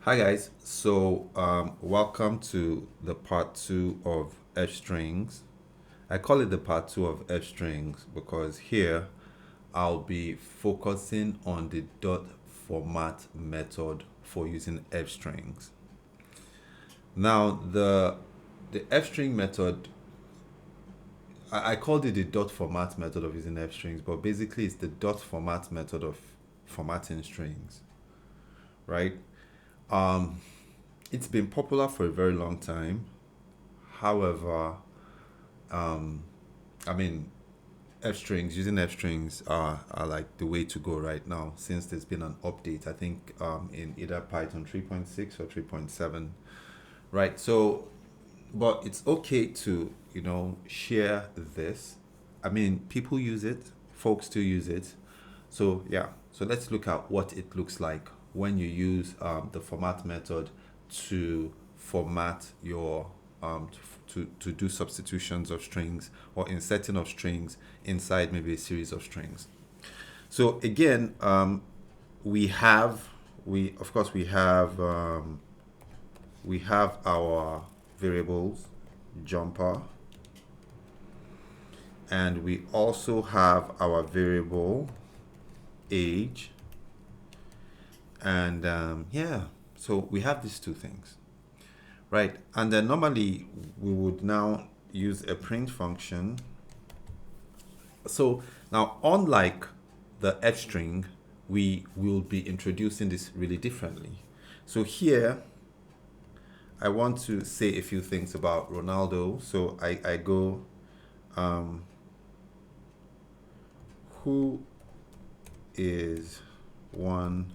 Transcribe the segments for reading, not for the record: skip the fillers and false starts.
Hi guys, so welcome to the part two of F strings. I call it the part two of F strings because here I'll be focusing on the dot format method for using F strings. Now the F string method, I called it the dot format method of using F strings, but basically it's the dot format method of formatting strings, right? Um, it's been popular for a very long time. However, um, I mean, F strings, using F strings are like the way to go right now since there's been an update, I think in either Python 3.6 or 3.7, right? So, but it's okay to, share this. I mean, people use it, folks still use it. So, yeah, so let's look at what it looks like when you use the format method to format your to do substitutions of strings or inserting of strings inside maybe a series of strings. So again, we have we of course we have our variables jumper, and we also have our variable age, and yeah, so we have these two things, right? And then normally we would now use a print function. So now, unlike the F string, we will be introducing this really differently. So here, I want to say a few things about Ronaldo. So I go, um, who is one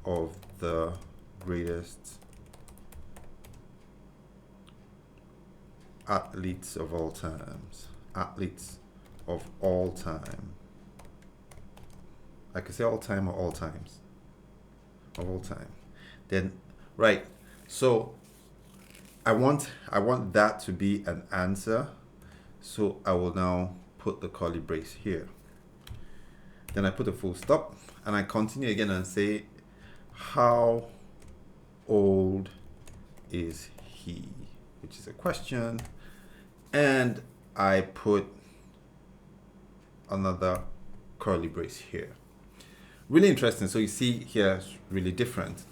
of the greatest athletes of all times? Athletes of all time. I could say all time or all times. Of all time. Then, right. So I want that to be an answer. So I will now put the curly brace here. Then I put a full stop and I continue again and say, how old is he? Which is a question. And I put another curly brace here. Really interesting. So you see here, it's really different.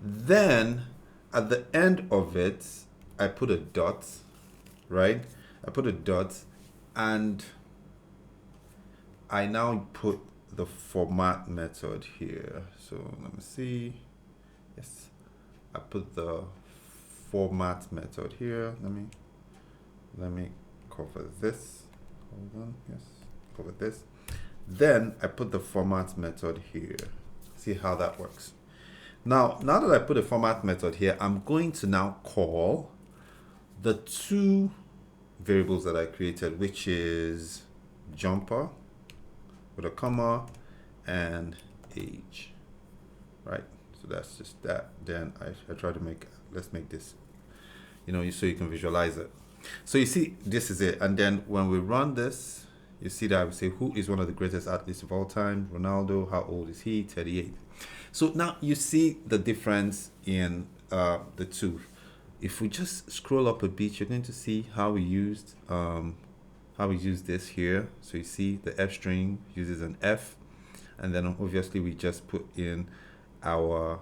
Then at the end of it, I put a dot, right? I put a dot, and I now put the format method here. So let me see. Yes, I put the format method here. Let me cover this. Hold on. Yes, cover this. Then I put the format method here. See how that works. Now that I put the format method here, I'm going to now call the two variables that I created, which is jumper with a comma and age, right? So that's just that. Then I try to let's make this, so you can visualize it. So you see, this is it. And then when we run this, you see that I would say, who is one of the greatest athletes of all time? Ronaldo. How old is he? 38. So now you see the difference in the two. If we just scroll up a bit, you're going to see how we used this here. So you see the F string uses an F, and then obviously we just put in our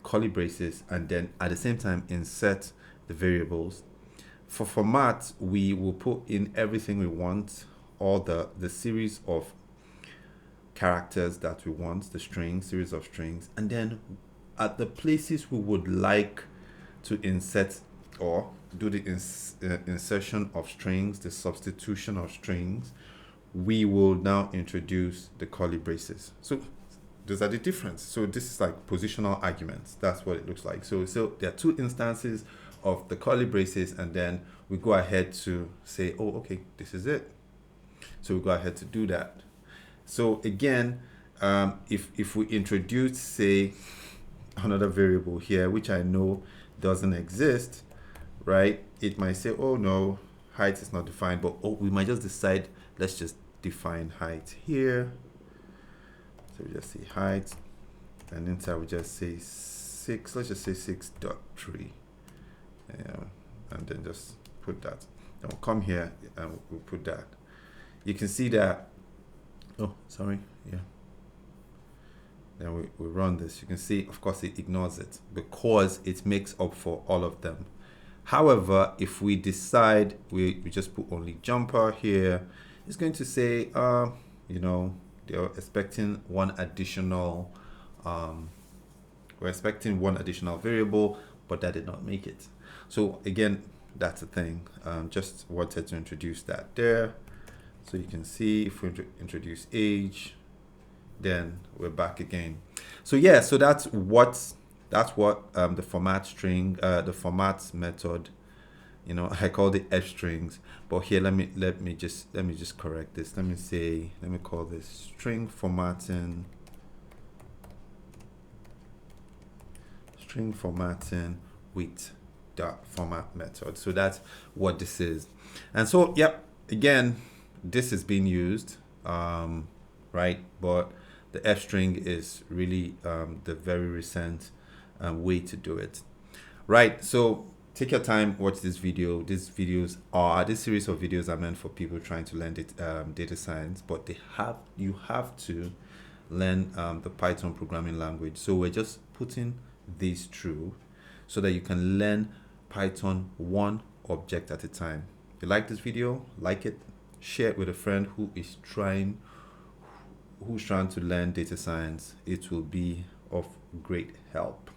curly braces, and then at the same time insert the variables. For format, we will put in everything we want, all the series of characters that we want, the series of strings, and then at the places we would like to insert or do the insertion of strings, the substitution of strings, we will now introduce the curly braces. So those are the difference. So this is like positional arguments. That's what it looks like. So there are two instances of the curly braces, and then we go ahead to say, oh, okay, this is it. So we go ahead to do that. So again, if we introduce, say, another variable here, which I know doesn't exist, right? It might say, oh no, height is not defined, but we might just decide, let's just define height here. So we just say height, and inside we just say 6, let's just say 6.3, and then just put that. Then we'll come here and we'll put that. You can see that, oh, sorry, yeah. Then we run this. You can see, of course, it ignores it because it makes up for all of them. However, if we decide we just put only jumper here, it's going to say, you know, they're expecting one additional, we're expecting one additional variable, but that did not make it. So again, that's the thing. Just wanted to introduce that there. So you can see if we introduce age, then we're back again. So yeah, so that's what the format string, the format method, you know, I call it f strings, but here let me just correct this. Let me call this string formatting with dot format method. So that's what this is. And so yep, again, this is being used, right? But the f string is really the very recent way to do it, right? So take your time, watch this video. This series of videos are meant for people trying to learn data science, but you have to learn the Python programming language. So we're just putting these through so that you can learn Python one object at a time. If you like this video, like it, share it with a friend who's trying to learn data science. It will be of great help.